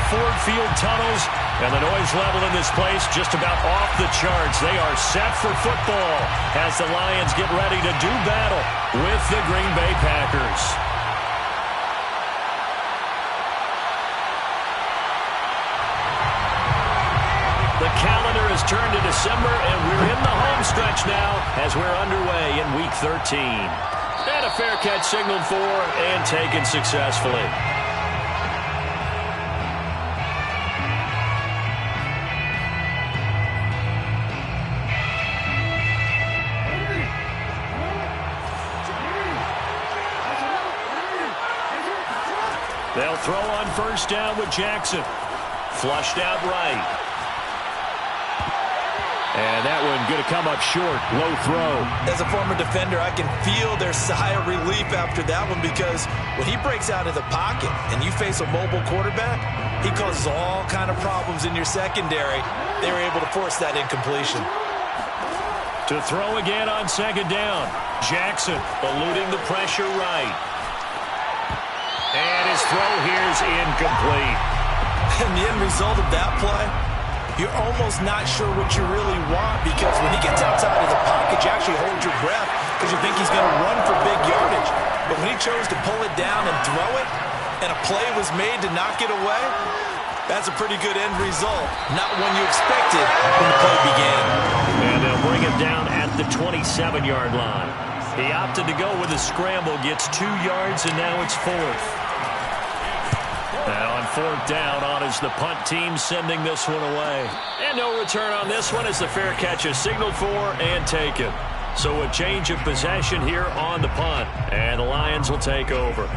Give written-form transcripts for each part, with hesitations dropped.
Ford Field tunnels, and the noise level in this place just about off the charts. They are set for football as the Lions get ready to do battle with the Green Bay Packers. The calendar has turned to December, and we're in the home stretch now as we're underway in Week 13. And a fair catch signaled for and taken successfully. They'll throw on first down with Jackson. Flushed out right. And that one going to come up short. Low throw. As a former defender, I can feel their sigh of relief after that one, because when he breaks out of the pocket and you face a mobile quarterback, he causes all kind of problems in your secondary. They were able to force that incompletion. To throw again on second down. Jackson eluding the pressure right. And his throw here is incomplete. And the end result of that play, you're almost not sure what you really want, because when he gets outside of the pocket, you actually hold your breath because you think he's going to run for big yardage. But when he chose to pull it down and throw it, and a play was made to knock it away, that's a pretty good end result. Not one you expected when the play began. And they'll bring it down at the 27-yard line. He opted to go with a scramble, gets 2 yards, and now it's fourth. And on fourth down, on is the punt team sending this one away. And no return on this one as the fair catch is signaled for and taken. So a change of possession here on the punt. And the Lions will take over.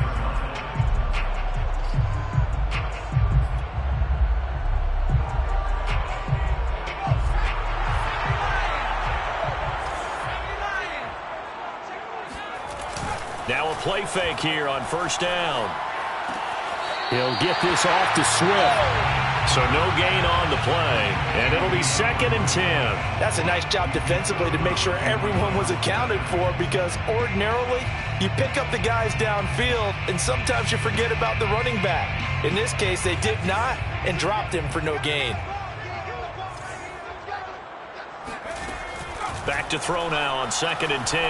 Now a play fake here on first down. He'll get this off to Swift. So no gain on the play, and it'll be 2nd and 10. That's a nice job defensively to make sure everyone was accounted for, because ordinarily you pick up the guys downfield and sometimes you forget about the running back. In this case, they did not and dropped him for no gain. Back to throw now on 2nd and 10.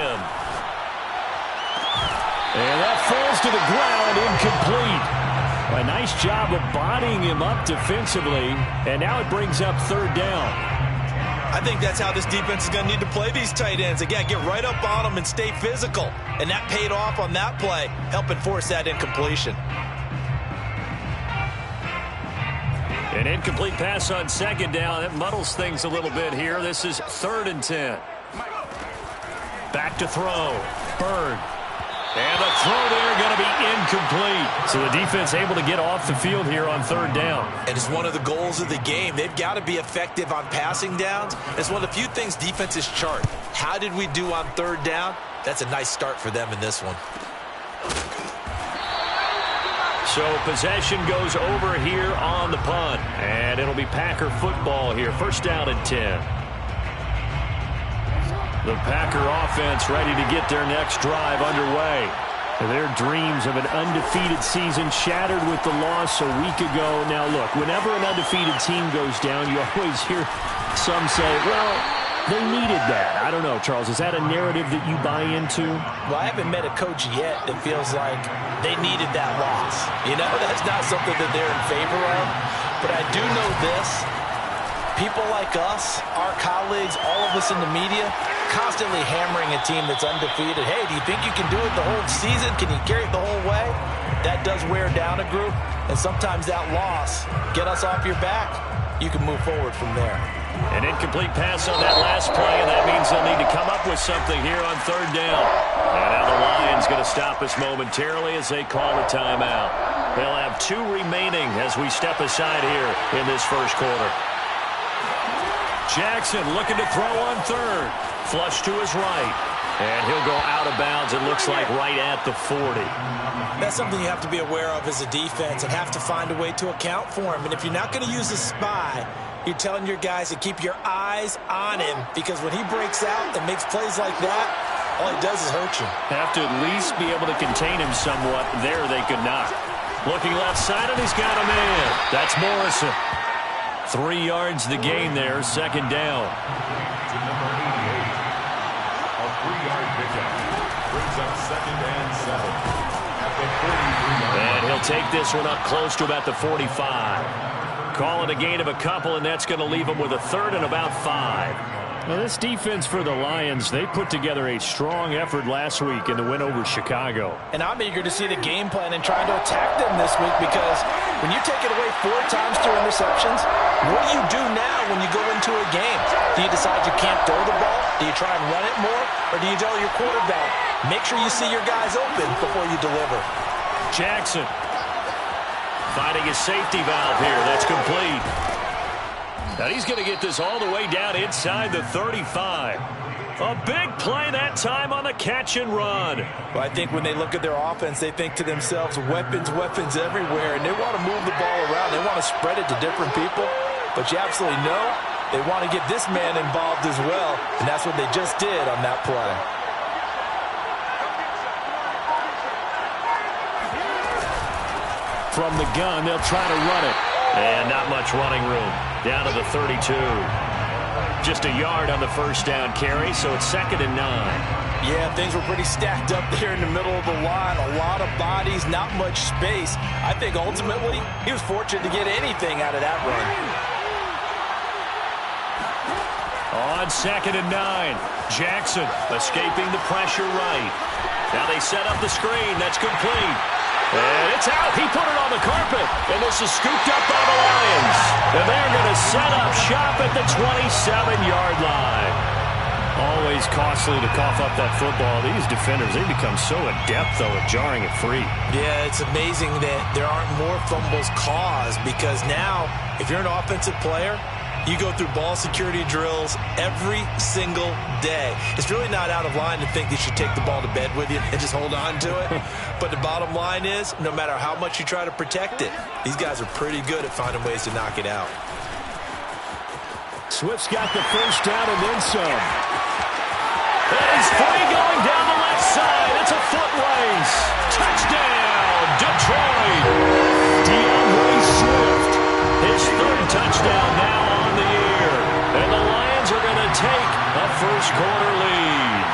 And that falls to the ground, incomplete. A nice job of bodying him up defensively, and now it brings up 3rd down. I think that's how this defense is going to need to play these tight ends. Again, get right up on them and stay physical. And that paid off on that play, helping force that incompletion. An incomplete pass on 2nd down. That muddles things a little bit here. This is 3rd and 10. Back to throw. Bird. And the throw there going to be incomplete. So the defense able to get off the field here on 3rd down. And it's one of the goals of the game. They've got to be effective on passing downs. It's one of the few things defenses chart. How did we do on 3rd down? That's a nice start for them in this one. So possession goes over here on the punt. And it'll be Packer football here. 1st down and 10. The Packer offense ready to get their next drive underway. Their dreams of an undefeated season shattered with the loss a week ago. Now, look, whenever an undefeated team goes down, you always hear some say, well, they needed that. I don't know, Charles. Is that a narrative that you buy into? Well, I haven't met a coach yet that feels like they needed that loss. You know, that's not something that they're in favor of. But I do know this. People like us, our colleagues, all of us in the media, constantly hammering a team that's undefeated. Hey, do you think you can do it the whole season? Can you carry it the whole way? That does wear down a group, and sometimes that loss, get us off your back, you can move forward from there. An incomplete pass on that last play, and that means they'll need to come up with something here on 3rd down. And now the Lions going to stop us momentarily as they call a timeout. They'll have 2 remaining as we step aside here in this first quarter. Jackson looking to throw on 3rd. Flush to his right. And he'll go out of bounds, it looks like, right at the 40. That's something you have to be aware of as a defense and have to find a way to account for him. And if you're not going to use a spy, you're telling your guys to keep your eyes on him, because when he breaks out and makes plays like that, all he does is hurt you. Have to at least be able to contain him somewhat. There they could not. Looking left side, and he's got a man. That's Morrison. 3 yards the gain there, second down. To number 88. A 3-yard pickup. Brings up 2nd and 7. At the 43-yard line. And he'll take this one up close to about the 45. Call it a gain of a couple, and that's going to leave him with a 3rd and about 5. Well, this defense for the Lions, they put together a strong effort last week in the win over Chicago. And I'm eager to see the game plan and trying to attack them this week, because when you take it away 4 times through interceptions, what do you do now when you go into a game? Do you decide you can't throw the ball? Do you try and run it more? Or do you tell your quarterback, make sure you see your guys open before you deliver? Jackson finding his safety valve here. That's complete. Now he's going to get this all the way down inside the 35. A big play that time on the catch and run. Well, I think when they look at their offense, they think to themselves, weapons, weapons everywhere, and they want to move the ball around. They want to spread it to different people, but you absolutely know they want to get this man involved as well, and that's what they just did on that play. From the gun, they'll try to run it. And not much running room. Down to the 32. Just a yard on the first down carry, so it's 2nd and 9. Yeah, things were pretty stacked up there in the middle of the line. A lot of bodies, not much space. I think ultimately he was fortunate to get anything out of that run. On 2nd and 9. Jackson escaping the pressure right. Now they set up the screen. That's complete. And it's out. He put it on the carpet. And this is scooped up by the Lions. And they're going to set up shop at the 27-yard line. Always costly to cough up that football. These defenders, they become so adept, though, at jarring it free. Yeah, it's amazing that there aren't more fumbles caused, because now, if you're an offensive player, you go through ball security drills every single day. It's really not out of line to think you should take the ball to bed with you and just hold on to it. But the bottom line is, no matter how much you try to protect it, these guys are pretty good at finding ways to knock it out. Swift's got the first down and then some. And he's free going down the left side. It's a foot race. Touchdown, Detroit. DeAndre Swift. His 3rd touchdown now on the year. And the Lions are going to take a first-quarter lead.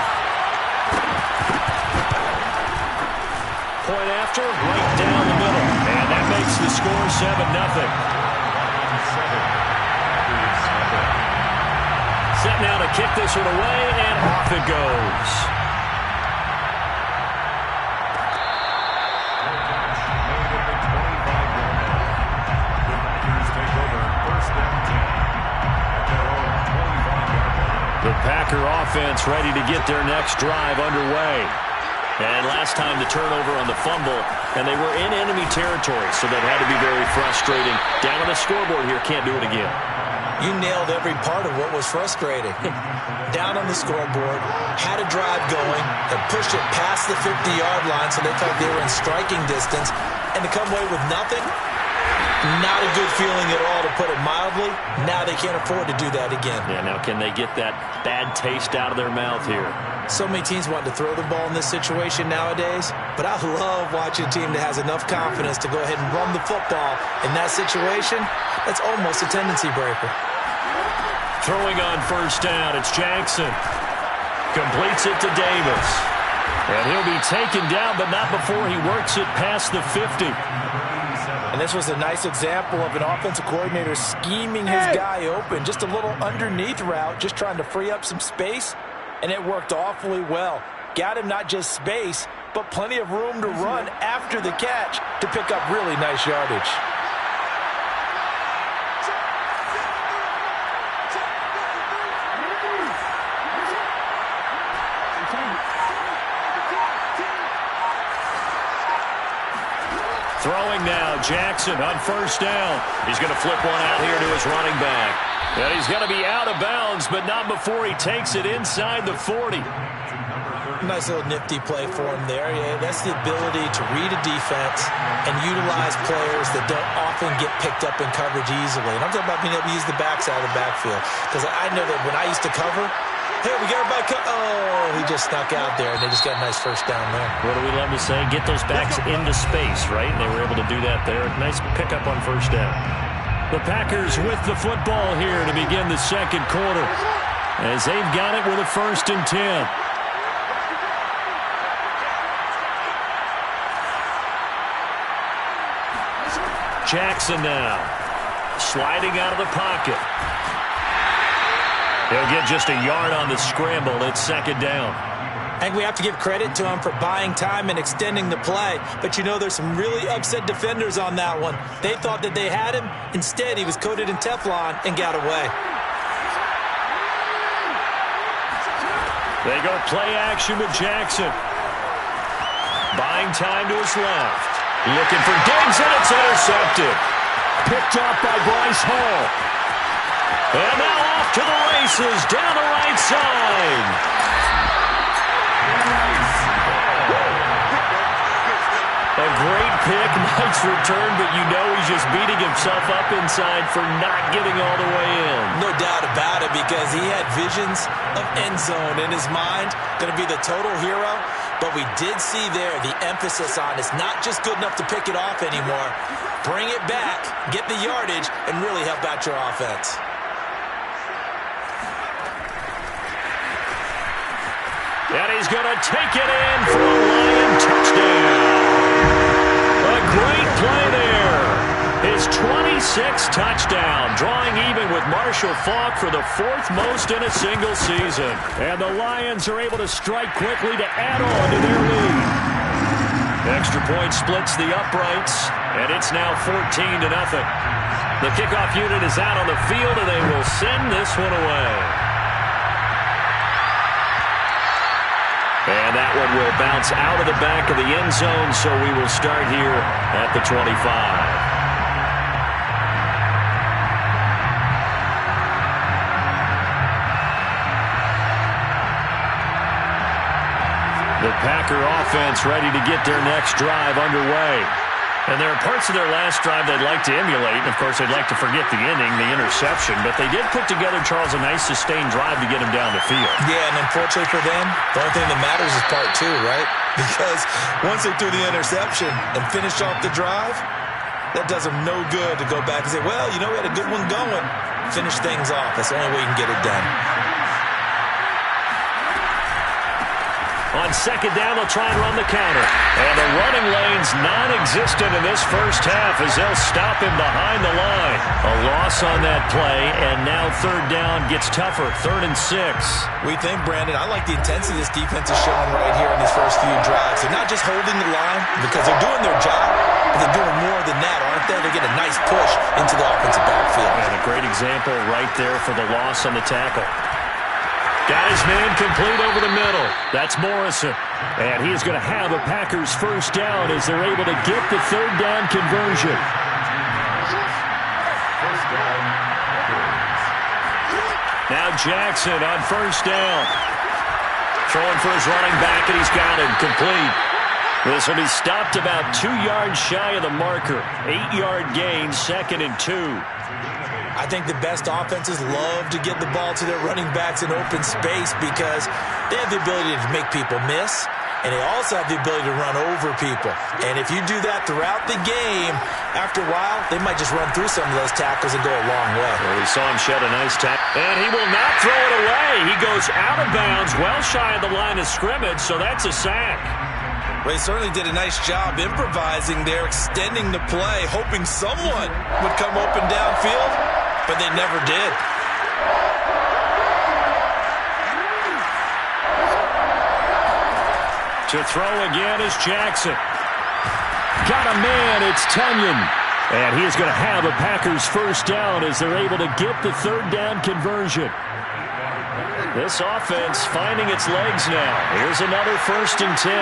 Point after, right down the middle. And that makes the score 7-0. Set now to kick this one away, and off it goes. The Packer offense ready to get their next drive underway. And last time the turnover on the fumble, and they were in enemy territory, so that had to be very frustrating. Down on the scoreboard here, can't do it again. You nailed every part of what was frustrating. Down on the scoreboard, had a drive going, and pushed it past the 50-yard line, so they felt they were in striking distance, and to come away with nothing, not a good feeling at all, to put it mildly. Now they can't afford to do that again. Yeah, now can they get that bad taste out of their mouth here? So many teams want to throw the ball in this situation nowadays, but I love watching a team that has enough confidence to go ahead and run the football. In that situation, that's almost a tendency breaker. Throwing on first down, it's Jackson. Completes it to Davis. And he'll be taken down, but not before he works it past the 50. And this was a nice example of an offensive coordinator scheming his guy open. Just a little underneath route, just trying to free up some space, and it worked awfully well. Got him not just space, but plenty of room to run after the catch to pick up really nice yardage. Throwing now, Jackson on first down. He's going to flip one out here to his running back. And he's going to be out of bounds, but not before he takes it inside the 40. Nice little nifty play for him there. Yeah, that's the ability to read a defense and utilize players that don't often get picked up in coverage easily. And I'm talking about being able to use the backside of the backfield. Because I know that when I used to cover, Hey, we got everybody. Oh, he just snuck out there, and they just got a nice first down there. What do we love to say? Get those backs into space, right? And they were able to do that there. Nice pickup on first down. The Packers with the football here to begin the second quarter, as they've got it with a 1st and 10. Jackson now, sliding out of the pocket. He'll get just a yard on the scramble. It's 2nd down. I think we have to give credit to him for buying time and extending the play. But, you know, there's some really upset defenders on that one. They thought that they had him. Instead, he was coated in Teflon and got away. They go play action with Jackson. Buying time to his left. Looking for Diggs, and it's intercepted. Picked up by Bryce Hall. And now off to the races down the right side. A great pick, nice return, but you know he's just beating himself up inside for not getting all the way in. No doubt about it, because he had visions of end zone in his mind. Going to be the total hero. But we did see there the emphasis on it's not just good enough to pick it off anymore. Bring it back, get the yardage, and really help out your offense. And he's going to take it in for a Lion touchdown. A great play there. His 26th touchdown, drawing even with Marshall Faulk for the 4th most in a single season. And the Lions are able to strike quickly to add on to their lead. Extra point splits the uprights, and it's now 14-0. The kickoff unit is out on the field, and they will send this one away. And that one will bounce out of the back of the end zone, so we will start here at the 25. The Packer offense ready to get their next drive underway. And there are parts of their last drive they'd like to emulate. And, of course, they'd like to forget the inning, the interception. But they did put together, Charles, a nice sustained drive to get him down the field. Yeah, and unfortunately for them, the only thing that matters is part 2, right? Because once they threw the interception and finished off the drive, that does them no good to go back and say, well, you know, we had a good one going. Finish things off. That's the only way you can get it done. On 2nd down, they'll try and run the counter. And the running lane's non-existent in this first half as they'll stop him behind the line. A loss on that play, and now 3rd down gets tougher, 3rd and 6. We think, Brandon, I like the intensity this defense is showing right here in these first few drives. They're not just holding the line because they're doing their job, but they're doing more than that, aren't they? They get a nice push into the offensive backfield. And a great example right there for the loss on the tackle. Got his man complete over the middle. That's Morrison. And he is going to have a Packers 1st down as they're able to get the 3rd down conversion. Now Jackson on 1st down. Throwing for his running back, and he's got him complete. This will be stopped about 2 yards shy of the marker. 8-yard gain, 2nd and 2. I think the best offenses love to get the ball to their running backs in open space because they have the ability to make people miss, and they also have the ability to run over people. And if you do that throughout the game, after a while, they might just run through some of those tackles and go a long way. Well, we saw him shed a nice tackle. And he will not throw it away. He goes out of bounds, well shy of the line of scrimmage, so that's a sack. Well, he certainly did a nice job improvising there, extending the play, hoping someone would come open downfield, but they never did. To throw again is Jackson. Got a man, it's Tunyon. And he is going to have a Packers 1st down as they're able to get the 3rd down conversion. This offense finding its legs now. Here's another 1st and 10.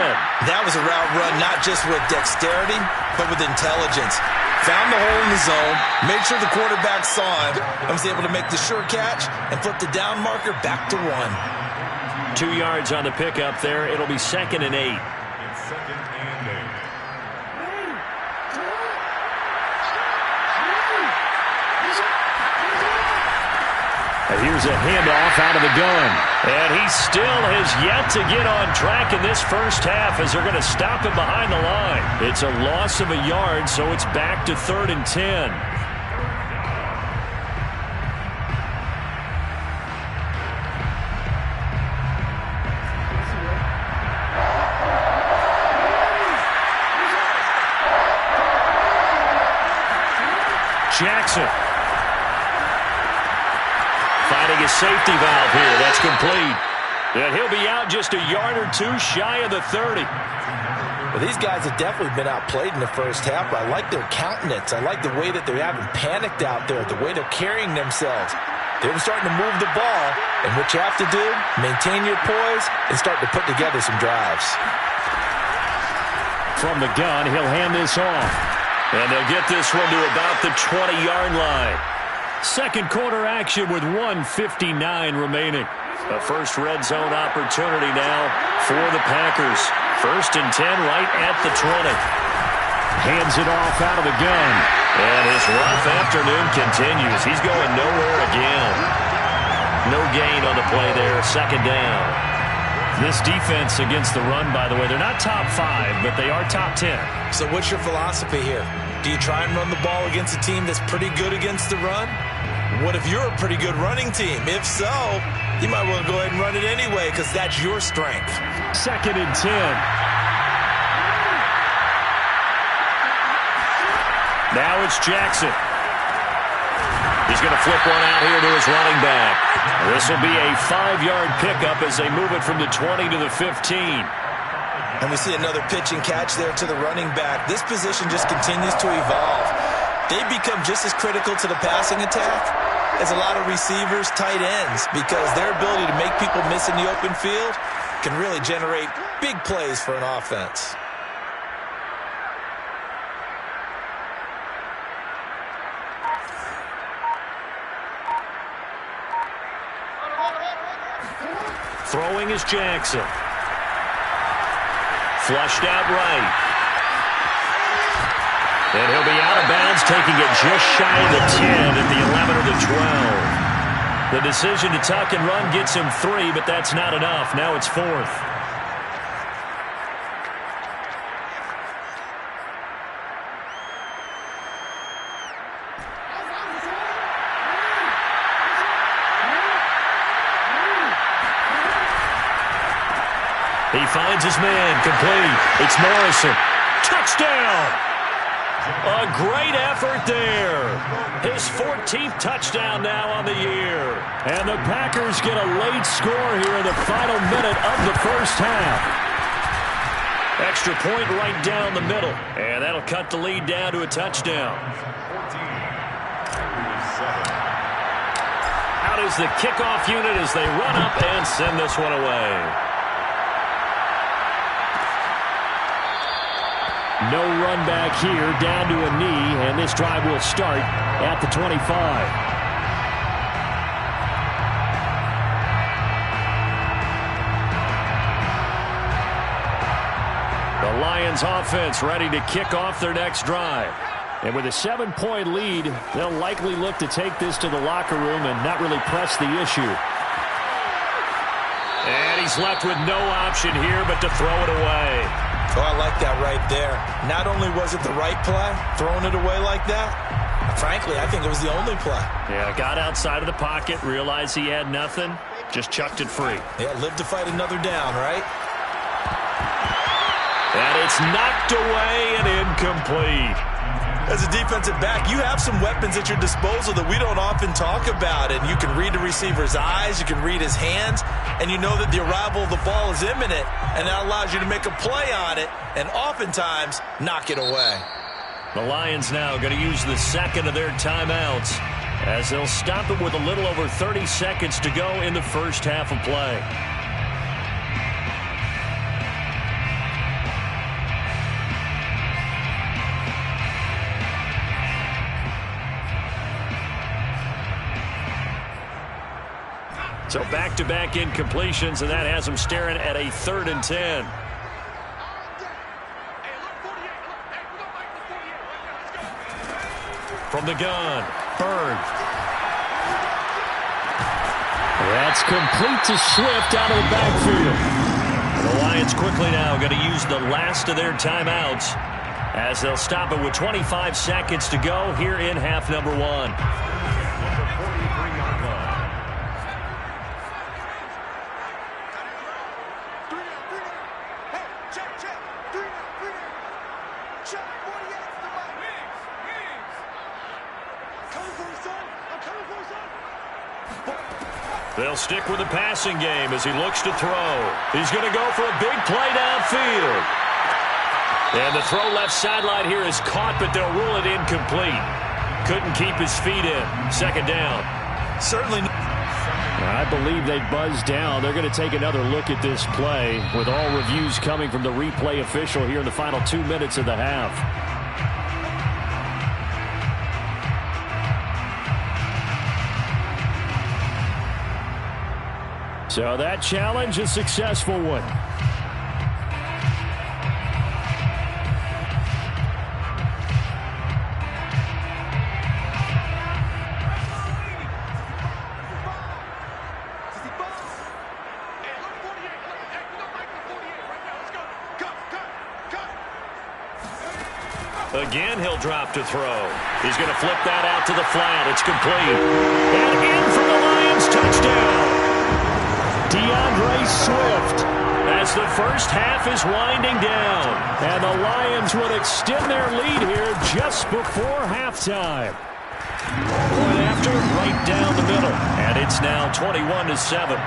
That was a route run not just with dexterity, but with intelligence. Found the hole in the zone, made sure the quarterback saw him, and was able to make the sure catch and flip the down marker back to 1. 2 yards on the pickup there. It'll be 2nd and 8. And here's a handoff out of the gun. And he still has yet to get on track in this first half as they're going to stop him behind the line. It's a loss of a yard, so it's back to 3rd and 10. Jackson finding a safety valve here. That's complete. And he'll be out just a yard or two shy of the 30. Well, these guys have definitely been outplayed in the first half, but I like their countenance. I like the way that they haven't panicked out there, the way they're carrying themselves. They're starting to move the ball, and what you have to do, maintain your poise and start to put together some drives. From the gun, he'll hand this off. And they'll get this one to about the 20-yard line. Second quarter action with 1:59 remaining. A first red zone opportunity now for the Packers. 1st and 10 right at the 20. Hands it off out of the gun. And his rough afternoon continues. He's going nowhere again. No gain on the play there. 2nd down. This defense against the run, by the way, they're not top 5, but they are top 10. So what's your philosophy here? Do you try and run the ball against a team that's pretty good against the run? What if you're a pretty good running team? If so, you might want to go ahead and run it anyway because that's your strength. 2nd and 10. Now it's Jackson. He's going to flip one out here to his running back. This will be a 5-yard pickup as they move it from the 20 to the 15. And we see another pitch and catch there to the running back. This position just continues to evolve. They become just as critical to the passing attack as a lot of receivers, tight ends, because their ability to make people miss in the open field can really generate big plays for an offense. Throwing is Jackson. Flushed out right. And he'll be out of bounds, taking it just shy of the 10 at the 11 or the 12. The decision to tuck and run gets him 3, but that's not enough. Now it's 4th. He finds his man, complete. It's Morrison. Touchdown! A great effort there. His 14th touchdown now on the year. And the Packers get a late score here in the final minute of the first half. Extra point right down the middle. And that'll cut the lead down to a touchdown. Out is the kickoff unit as they run up and send this one away. No run back here, down to a knee, and this drive will start at the 25. The Lions offense ready to kick off their next drive. And with a 7-point lead, they'll likely look to take this to the locker room and not really press the issue. And he's left with no option here but to throw it away. Oh, I like that right there. Not only was it the right play, throwing it away like that, frankly, I think it was the only play. Yeah, got outside of the pocket, realized he had nothing, just chucked it free. Yeah, live to fight another down, right? And it's knocked away and incomplete. As a defensive back, you have some weapons at your disposal that we don't often talk about. And you can read the receiver's eyes, you can read his hands, and you know that the arrival of the ball is imminent, and that allows you to make a play on it and oftentimes knock it away. The Lions now going to use the second of their timeouts as they'll stop it with a little over 30 seconds to go in the first half of play. So back-to-back incompletions, and that has them staring at a 3rd and 10. From the gun, Bird. That's complete to Swift out of the backfield. The Lions quickly now going to use the last of their timeouts as they'll stop it with 25 seconds to go here in half number one. They'll stick with the passing game as he looks to throw. He's going to go for a big play downfield. And the throw left sideline here is caught, but they'll rule it incomplete. Couldn't keep his feet in. Second down. Certainly. I believe they buzzed down. They're going to take another look at this play with all reviews coming from the replay official here in the final 2 minutes of the half. So that challenge, a successful one. Again, he'll drop to throw. He's going to flip that out to the flat. It's complete. And in for the Lions, touchdown. DeAndre Swift. As the first half is winding down. And the Lions would extend their lead here just before halftime. Point after, right down the middle. And it's now 21-7.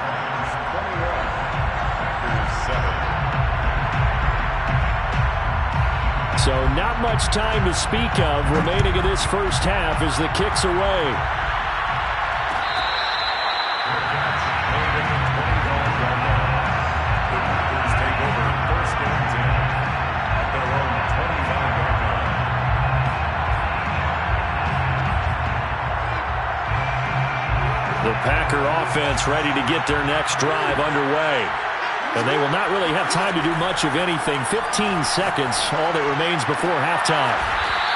So not much time to speak of remaining in this first half as the kick's away. The Packer offense ready to get their next drive underway. And they will not really have time to do much of anything. 15 seconds, all that remains before halftime.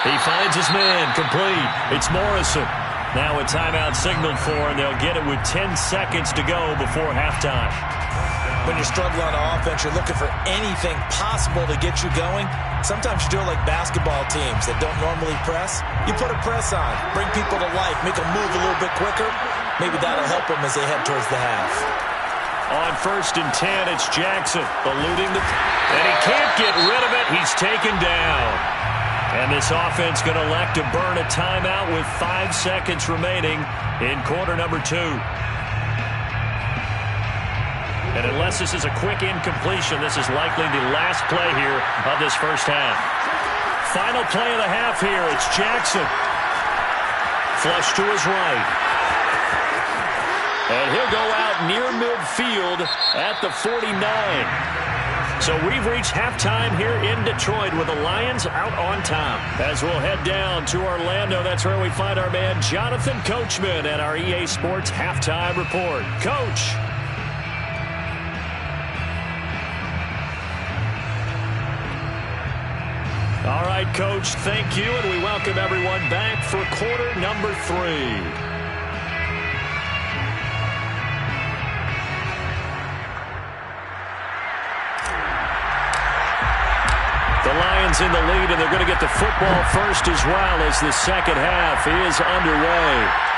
He finds his man, complete. It's Morrison. Now a timeout signaled for, and they'll get it with 10 seconds to go before halftime. When you're struggling on offense, you're looking for anything possible to get you going. Sometimes you do it like basketball teams that don't normally press. You put a press on, bring people to life, make them move a little bit quicker. Maybe that'll help them as they head towards the half. On 1st and 10, it's Jackson eluding and he can't get rid of it. He's taken down. And this offense going to elect to burn a timeout with 5 seconds remaining in quarter number 2. And unless this is a quick incompletion, this is likely the last play here of this first half. Final play of the half here. It's Jackson. Flush to his right. And he'll go out near midfield at the 49. So we've reached halftime here in Detroit with the Lions out on top. As we'll head down to Orlando, that's where we find our man Jonathan Coachman at our EA Sports Halftime Report. Coach. All right, Coach, thank you, and we welcome everyone back for quarter number 3. The Lions in the lead, and they're going to get the football first as well as the second half is underway.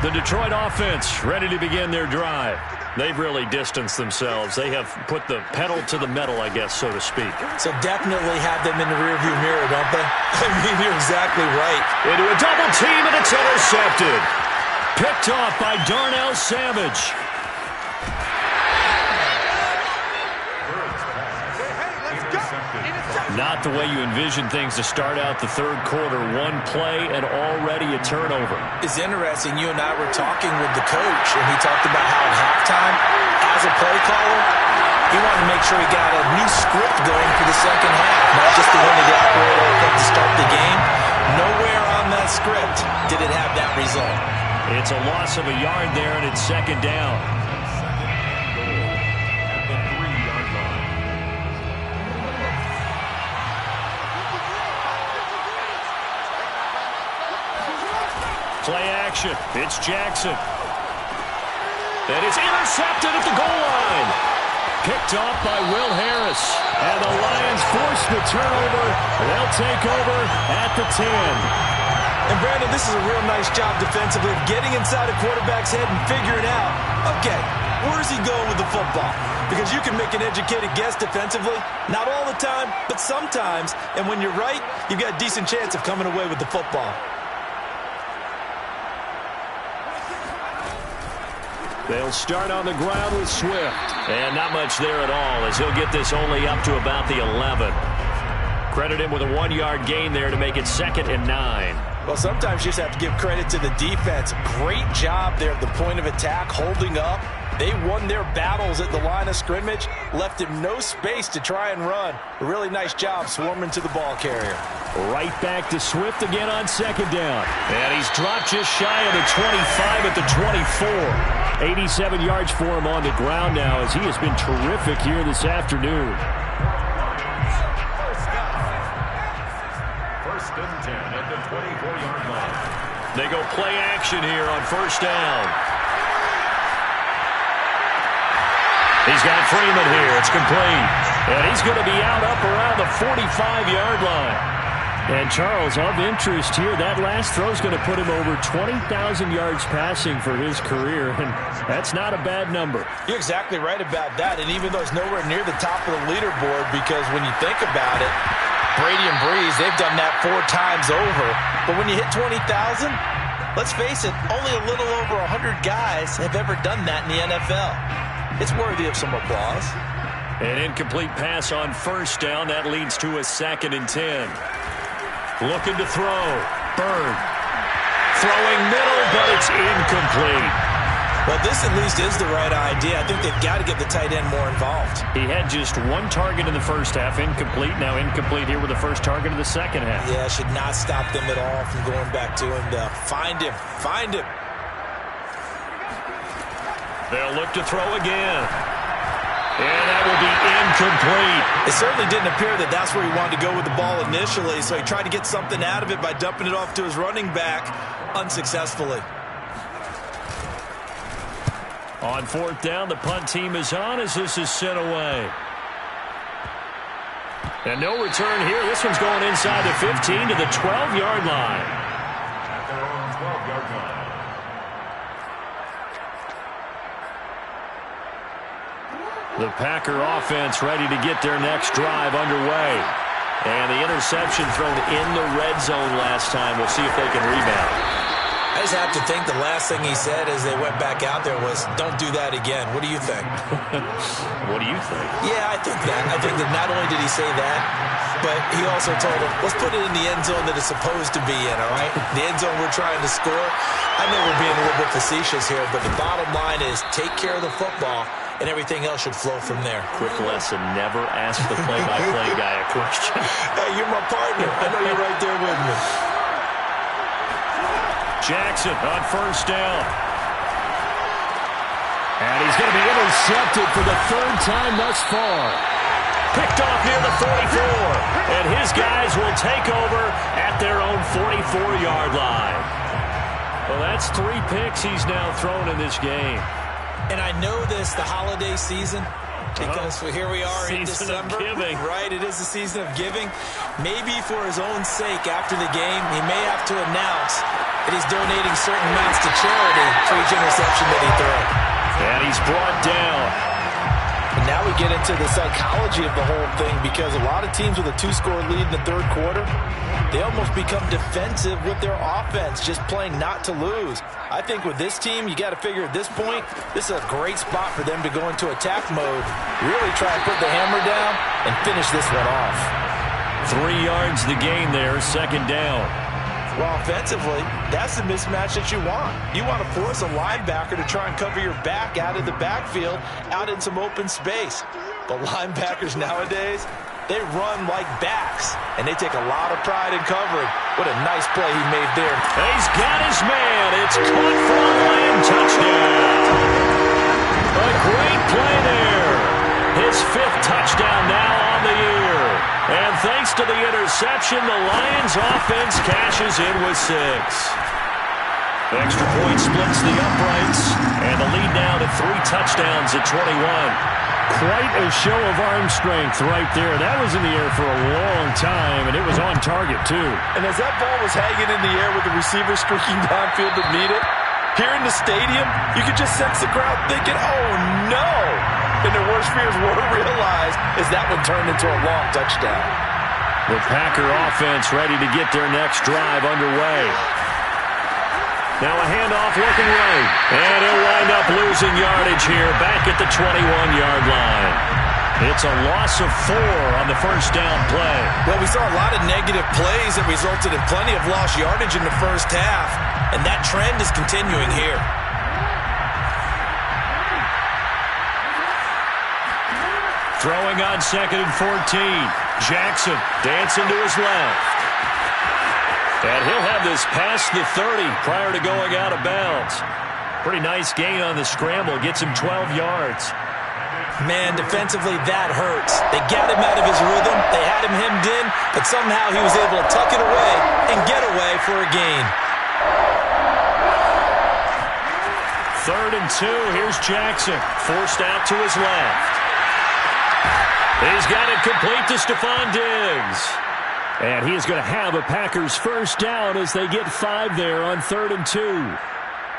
The Detroit offense ready to begin their drive. They've really distanced themselves. They have put the pedal to the metal, I guess, so to speak. So definitely have them in the rearview mirror, don't they? I mean, you're exactly right. Into a double team, and it's intercepted. Picked off by Darnell Savage. Not the way you envision things to start out the third quarter. One play and already a turnover. It's interesting. You and I were talking with the coach, and he talked about how at halftime, as a play caller, he wanted to make sure he got a new script going for the second half, not just the one that he operated off to start the game. Nowhere on that script did it have that result. It's a loss of a yard there, and it's second down. At the 3. Play action. It's Jackson. And it's intercepted at the goal line. Picked off by Will Harris. And the Lions force the turnover. They'll take over at the 10. And Brandon, this is a real nice job defensively of getting inside a quarterback's head and figuring out, okay, where's he going with the football? Because you can make an educated guess defensively. Not all the time, but sometimes. And when you're right, you've got a decent chance of coming away with the football. They'll start on the ground with Swift. And not much there at all, as he'll get this only up to about the 11. Credit him with a 1-yard gain there to make it 2nd and 9. Well, sometimes you just have to give credit to the defense. Great job there at the point of attack, holding up. They won their battles at the line of scrimmage, left him no space to try and run. A really nice job swarming to the ball carrier. Right back to Swift again on 2nd down. And he's dropped just shy of the 25 at the 24. 87 yards for him on the ground now, as he has been terrific here this afternoon. First and 10 at the 24-yard line. They go play action here on 1st down. He's got Freeman here. It's complete. And he's going to be out up around the 45-yard line. And, Charles, of interest here, that last throw is going to put him over 20,000 yards passing for his career, and that's not a bad number. You're exactly right about that, and even though it's nowhere near the top of the leaderboard, because when you think about it, Brady and Breeze, they've done that 4 times over. But when you hit 20,000, let's face it, only a little over 100 guys have ever done that in the NFL. It's worthy of some applause. An incomplete pass on 1st down. That leads to a 2nd and 10. Looking to throw. Bird. Throwing middle, but it's incomplete. Well, this at least is the right idea. I think they've got to get the tight end more involved. He had just 1 target in the first half, incomplete. Now incomplete here with the first target of the second half. Yeah, should not stop them at all from going back to him. Find him. Find him. They'll look to throw again. And that will be incomplete. It certainly didn't appear that that's where he wanted to go with the ball initially, so he tried to get something out of it by dumping it off to his running back unsuccessfully. On 4th down, the punt team is on as this is sent away. And no return here. This one's going inside the 15 to the 12-yard line. At their own 12-yard line. The Packer offense ready to get their next drive underway. And the interception thrown in the red zone last time. We'll see if they can rebound. I just have to think the last thing he said as they went back out there was, don't do that again. What do you think? What do you think? Yeah, I think that. I think that not only did he say that, but he also told him, let's put it in the end zone that it's supposed to be in, all right? The end zone we're trying to score. I know we're being a little bit facetious here, but the bottom line is take care of the football, and everything else should flow from there. Quick lesson, never ask the play-by-play guy a question. Hey, you're my partner. I know you're right there with me. Jackson on 1st down. And he's going to be intercepted for the 3rd time thus far. Picked off near the 44. And his guys will take over at their own 44-yard line. Well, that's 3 picks he's now thrown in this game. And I know this, the holiday season, because here we are in December. Season of giving. Right, it is the season of giving. Maybe for his own sake after the game, he may have to announce that he's donating certain amounts to charity for each interception that he throws. And he's brought down. And now we get into the psychology of the whole thing, because a lot of teams with a 2-score lead in the 3rd quarter, they almost become defensive with their offense, just playing not to lose. I think with this team, you got to figure at this point, this is a great spot for them to go into attack mode, really try and put the hammer down and finish this one off. 3 yards the gain there, 2nd down. Well, offensively, that's the mismatch that you want. You want to force a linebacker to try and cover your back out of the backfield, out in some open space. But linebackers nowadays, they run like backs, and they take a lot of pride in covering. What a nice play he made there. He's got his man. It's caught for a Lion touchdown. A great play there. His 5th touchdown now on the year. And thanks to the interception, the Lions offense cashes in with 6. Extra point splits the uprights, and the lead now to 3 touchdowns at 21. Quite a show of arm strength right there. That was in the air for a long time, and it was on target, too. And as that ball was hanging in the air with the receiver streaking downfield to meet it, here in the stadium, you could just sense the crowd thinking, oh, no. And their worst fears were realized as that one turned into a long touchdown. The Packer offense ready to get their next drive underway. Now a handoff looking right. And he'll wind up losing yardage here back at the 21-yard line. It's a loss of 4 on the first down play. Well, we saw a lot of negative plays that resulted in plenty of lost yardage in the first half. And that trend is continuing here. Throwing on 2nd and 14. Jackson dancing to his left. And he'll have this past the 30 prior to going out of bounds. Pretty nice gain on the scramble. Gets him 12 yards. Man, defensively, that hurts. They got him out of his rhythm. They had him hemmed in, but somehow he was able to tuck it away and get away for a gain. 3rd and 2. Here's Jackson. Forced out to his left. He's got it complete to Stephon Diggs. And he is going to have a Packers first down as they get 5 there on 3rd and 2.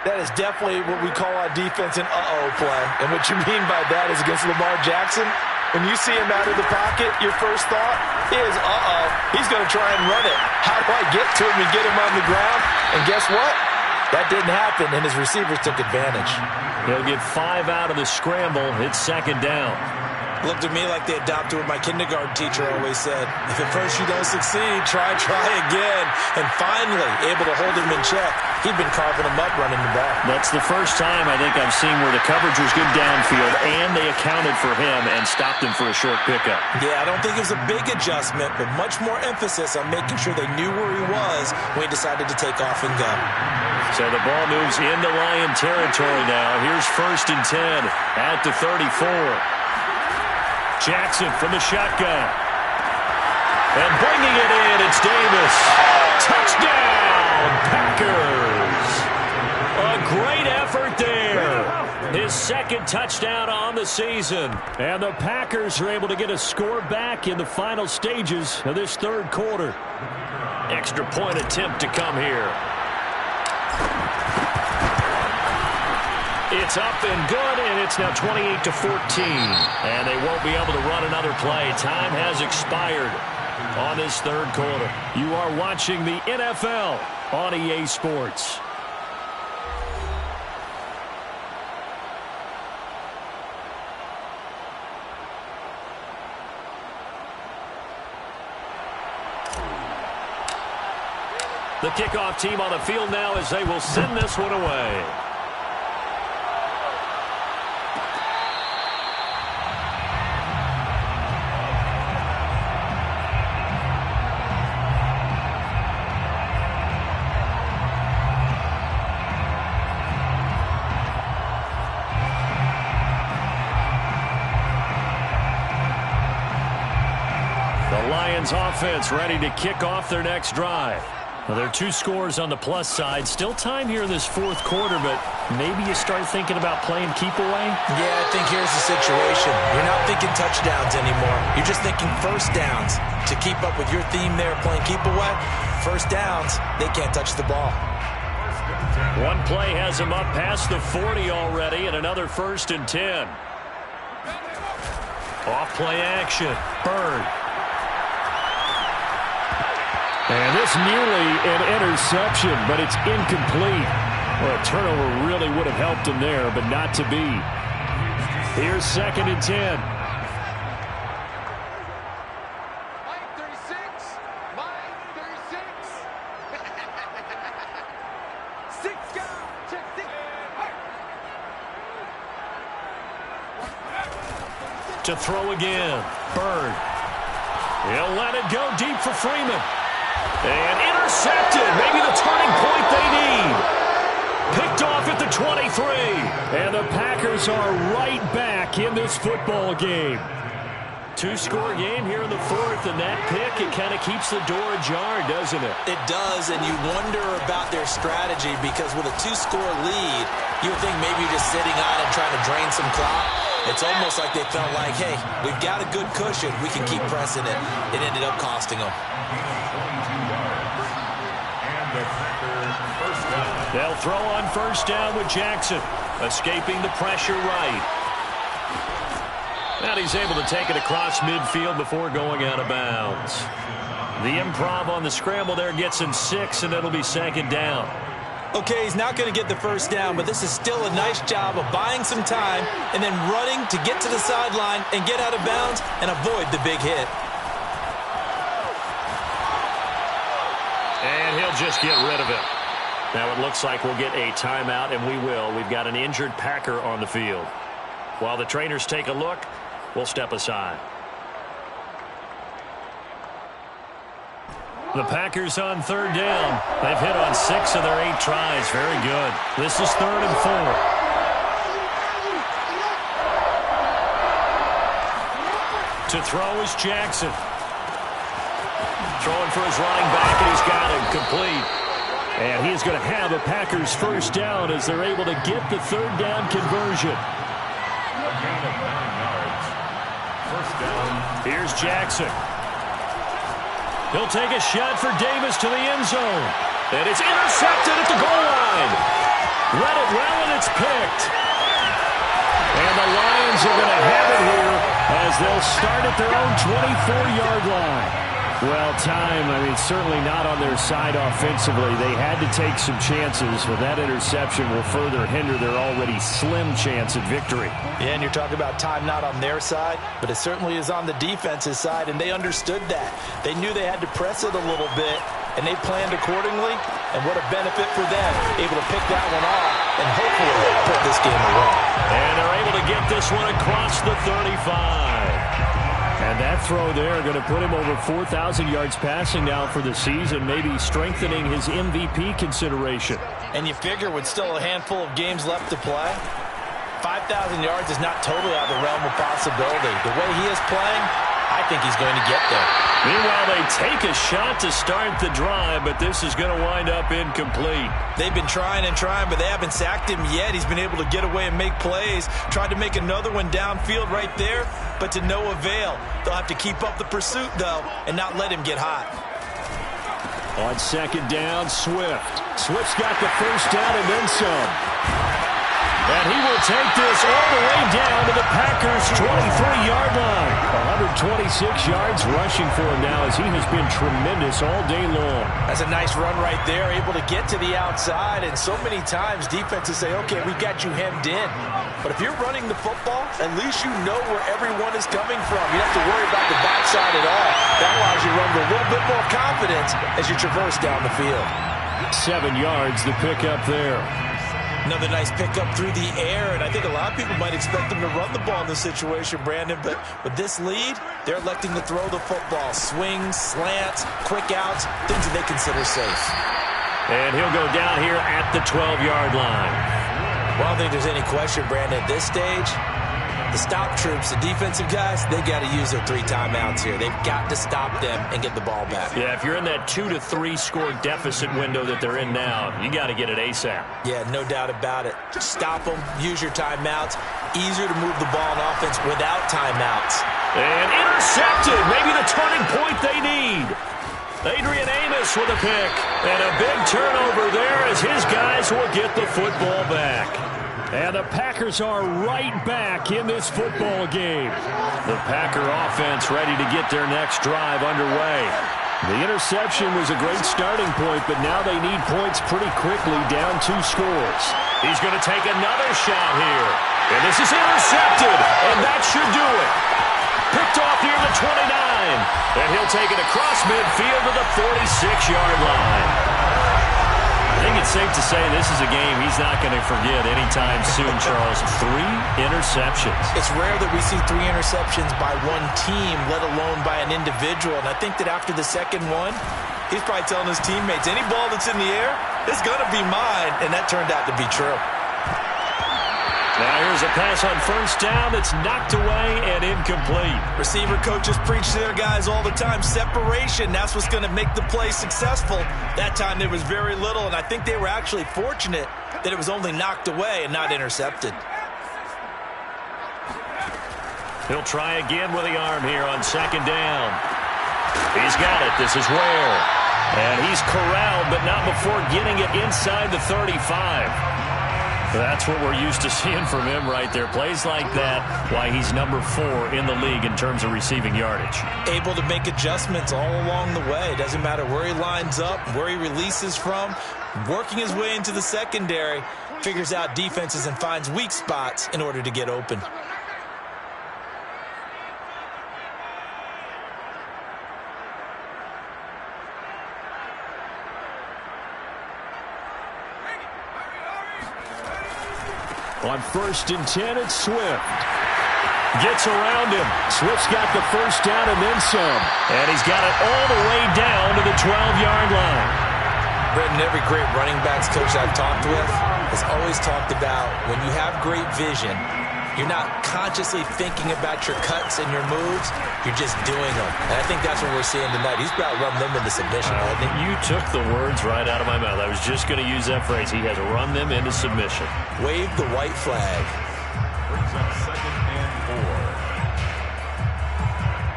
That is definitely what we call our defense an uh-oh play. And what you mean by that is against Lamar Jackson, when you see him out of the pocket, your first thought is, uh-oh, he's going to try and run it. How do I get to him and get him on the ground? And guess what? That didn't happen, and his receivers took advantage. He'll get 5 out of the scramble. It's 2nd down. Looked at me like they adopted what my kindergarten teacher always said. If at first you don't succeed, try again. And finally, able to hold him in check. He'd been carving him up running the ball. That's the first time I think I've seen where the coverage was good downfield and they accounted for him and stopped him for a short pickup. Yeah, I don't think it was a big adjustment, but much more emphasis on making sure they knew where he was when he decided to take off and go. So the ball moves into Lion territory now. Here's 1st and 10 at the 34. Jackson from the shotgun. And bringing it in, it's Davis. Touchdown, Packers. A great effort there. His 2nd touchdown on the season. And the Packers are able to get a score back in the final stages of this 3rd quarter. Extra point attempt to come here. It's up and good, and it's now 28-14. And they won't be able to run another play. Time has expired on this 3rd quarter. You are watching the NFL on EA Sports. The kickoff team on the field now as they will send this one away. Offense ready to kick off their next drive. Well, there are 2 scores on the plus side. Still time here in this 4th quarter, but maybe you start thinking about playing keep away? Yeah, I think here's the situation. You're not thinking touchdowns anymore. You're just thinking first downs. To keep up with your theme there, playing keep away, first downs, they can't touch the ball. One play has him up past the 40 already, and another 1st and 10. Off play action. Bird. And this nearly an interception, but it's incomplete. Well, a turnover really would have helped him there, but not to be. Here's 2nd and 10. Mike 36. Mike 36. 6 guys. Check 6. To throw again. Bird. He'll let it go deep for Freeman. And intercepted. Maybe the turning point they need. Picked off at the 23. And the Packers are right back in this football game. two-score game here in the fourth, and that pick, it kind of keeps the door ajar, doesn't it? It does, and you wonder about their strategy because with a two-score lead, you would think maybe you're just sitting on it trying to drain some clock. It's almost like they felt like, hey, we've got a good cushion. We can keep pressing it. It ended up costing them. They'll throw on first down with Jackson, escaping the pressure right. And he's able to take it across midfield before going out of bounds. The improv on the scramble there gets him 6, and it'll be second down. Okay, he's not going to get the first down, but this is still a nice job of buying some time and then running to get to the sideline and get out of bounds and avoid the big hit. And he'll just get rid of it. Now it looks like we'll get a timeout, and we will. We've got an injured Packer on the field. While the trainers take a look, we'll step aside. The Packers on third down. They've hit on 6 of their 8 tries. Very good. This is 3rd and 4. To throw is Jackson. Throwing for his running back, and he's got him complete. And he's going to have a Packers first down as they're able to get the third down conversion. A gain of 9 yards. First down. Here's Jackson. He'll take a shot for Davis to the end zone. And it's intercepted at the goal line. Read it well, and it's picked. And the Lions are going to have it here as they'll start at their own 24-yard line. Well, certainly not on their side offensively. They had to take some chances, but that interception will further hinder their already slim chance at victory. Yeah, and you're talking about time not on their side, but it certainly is on the defense's side, and they understood that. They knew they had to press it a little bit, and they planned accordingly, and what a benefit for them, able to pick that one off and hopefully put this game away. And they're able to get this one across the 35. And that throw there going to put him over 4,000 yards passing now for the season, maybe strengthening his MVP consideration. And you figure with still a handful of games left to play, 5,000 yards is not totally out of the realm of possibility. The way he is playing, I think he's going to get there. Meanwhile, they take a shot to start the drive, but this is going to wind up incomplete. They've been trying and trying, but they haven't sacked him yet. He's been able to get away and make plays. Tried to make another one downfield right there, but to no avail. They'll have to keep up the pursuit, though, and not let him get hot. On second down, Swift. Swift's got the first down and then some. And he will take this all the way down to the Packers' 23-yard line. 126 yards rushing for him now as he has been tremendous all day long. That's a nice run right there, able to get to the outside. And so many times defenses say, okay, we've got you hemmed in. But if you're running the football, at least you know where everyone is coming from. You don't have to worry about the backside at all. That allows you to run with a little bit more confidence as you traverse down the field. 7 yards, the pickup there. Another nice pickup through the air, and I think a lot of people might expect them to run the ball in this situation, Brandon, but with this lead, they're electing to throw the football. Swings, slants, quick outs, things that they consider safe. And he'll go down here at the 12-yard line. Well, I don't think there's any question, Brandon, at this stage, the stop troops, the defensive guys, they got to use their 3 timeouts here. They've got to stop them and get the ball back. Yeah, if you're in that 2 to 3 score deficit window that they're in now, you got to get it ASAP. Yeah, no doubt about it. Stop them, use your timeouts. Easier to move the ball on offense without timeouts. And intercepted, maybe the turning point they need. Adrian Amos with a pick. And a big turnover there as his guys will get the football back. And the Packers are right back in this football game. The Packer offense ready to get their next drive underway. The interception was a great starting point, but now they need points pretty quickly, down 2 scores. He's going to take another shot here. And this is intercepted, and that should do it. Picked off near the 29. And he'll take it across midfield to the 46-yard line. I think it's safe to say this is a game he's not going to forget anytime soon, Charles. 3 interceptions. It's rare that we see 3 interceptions by one team, let alone by an individual. And I think that after the second one, he's probably telling his teammates, any ball that's in the air, it's going to be mine. And that turned out to be true. Now here's a pass on first down that's knocked away and incomplete. Receiver coaches preach to their guys all the time. Separation, that's what's going to make the play successful. That time there was very little, and I think they were actually fortunate that it was only knocked away and not intercepted. He'll try again with the arm here on second down. He's got it. This is Ware. And he's corralled, but not before getting it inside the 35. That's what we're used to seeing from him right there. Plays like that, why he's number 4 in the league in terms of receiving yardage. Able to make adjustments all along the way. It doesn't matter where he lines up, where he releases from. Working his way into the secondary, figures out defenses and finds weak spots in order to get open. On 1st and 10, it's Swift. Gets around him. Swift's got the first down and then some. And he's got it all the way down to the 12-yard line. Brenton, every great running backs coach I've talked with has always talked about when you have great vision, you're not consciously thinking about your cuts and your moves. You're just doing them. And I think that's what we're seeing tonight. He's about to run them into submission. You took the words right out of my mouth. I was just going to use that phrase. He has run them into submission. Wave the white flag. Brings up second and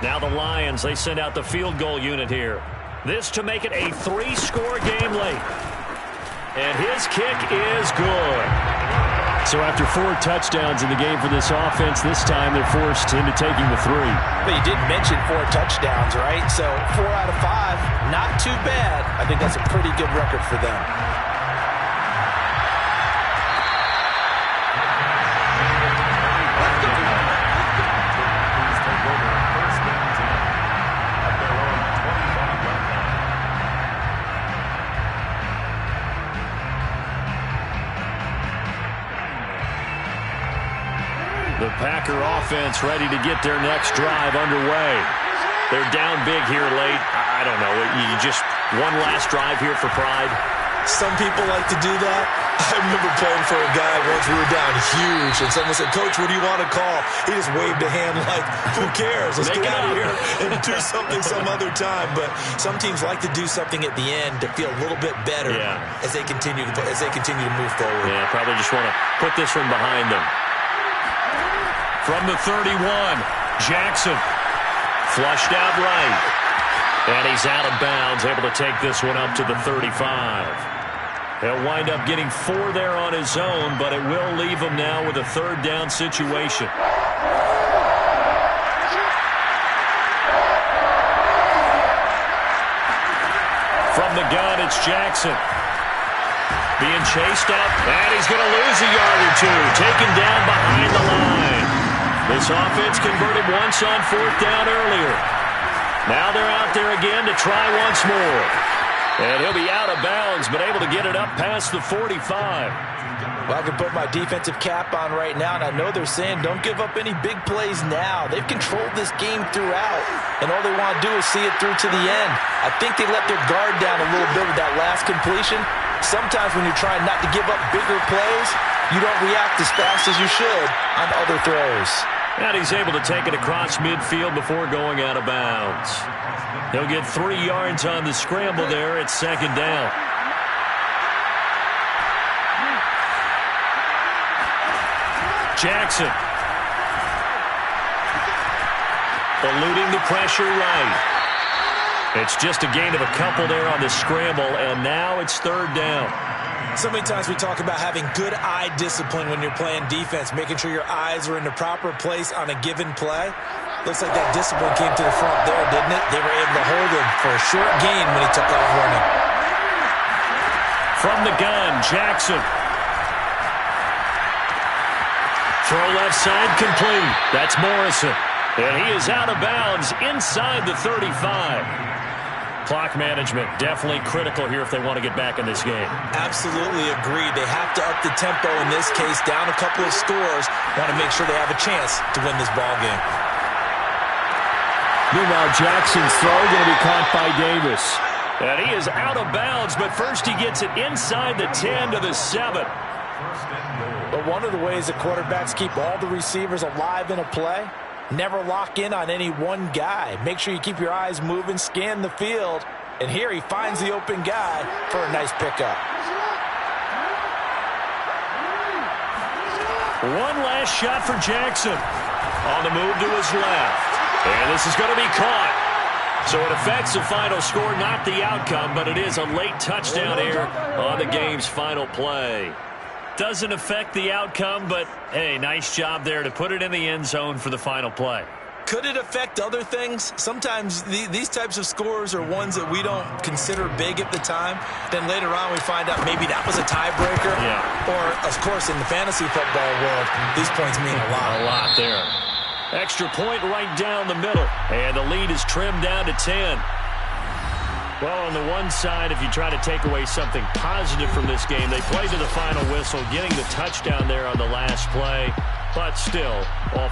4. Now the Lions, they send out the field goal unit here. This to make it a 3-score game late. And his kick is good. So after 4 touchdowns in the game for this offense, this time they're forced into taking the 3. But you did mention 4 touchdowns, right? So 4 out of 5, not too bad. I think that's a pretty good record for them. The Packer offense ready to get their next drive underway. They're down big here late. I don't know. You just one last drive here for pride. Some people like to do that. I remember playing for a guy once. We were down huge, and someone said, "Coach, what do you want to call?" He just waved a hand like, "Who cares? Let's get out of here and do something some other time." But some teams like to do something at the end to feel a little bit better as they continue to move forward. Yeah, probably just want to put this one behind them. From the 31, Jackson flushed out right. And he's out of bounds, able to take this one up to the 35. He'll wind up getting 4 there on his own, but it will leave him now with a 3rd down situation. From the gun, it's Jackson. Being chased out, and he's going to lose a yard or 2. Taken down behind the line. This offense converted once on 4th down earlier. Now they're out there again to try once more. And he'll be out of bounds, but able to get it up past the 45. Well, I can put my defensive cap on right now, and I know they're saying don't give up any big plays now. They've controlled this game throughout, and all they want to do is see it through to the end. I think they let their guard down a little bit with that last completion. Sometimes when you're trying not to give up bigger plays, you don't react as fast as you should on other throws. And he's able to take it across midfield before going out of bounds. He'll get 3 yards on the scramble there at 2nd down. Jackson. Eluding the pressure right. It's just a gain of a couple there on the scramble, and now it's 3rd down. So many times we talk about having good eye discipline when you're playing defense, making sure your eyes are in the proper place on a given play. Looks like that discipline came to the front there, didn't it? They were able to hold him for a short gain when he took off running. From the gun, Jackson. Throw left side complete. That's Morrison. And he is out of bounds inside the 35. Clock management definitely critical here if they want to get back in this game. Absolutely agreed. They have to up the tempo in this case, down a couple of scores. Want to make sure they have a chance to win this ball game. Meanwhile, Jackson's throw going to be caught by Davis. And he is out of bounds, but first he gets it inside the 10 to the 7. First and goal. But one of the ways that quarterbacks keep all the receivers alive in a play, never lock in on any one guy. Make sure you keep your eyes moving, scan the field. And here he finds the open guy for a nice pickup. One last shot for Jackson. On the move to his left. And this is going to be caught. So it affects the final score, not the outcome, but it is a late touchdown here on the game's final play. Doesn't affect the outcome, but, hey, nice job there to put it in the end zone for the final play. Could it affect other things? Sometimes these types of scores are ones that we don't consider big at the time. Then later on we find out maybe that was a tiebreaker. Yeah. Or, of course, in the fantasy football world, these points mean a lot. A lot there. Extra point right down the middle. And the lead is trimmed down to 10. Well, on the one side, if you try to take away something positive from this game, they played to the final whistle, getting the touchdown there on the last play. But still, all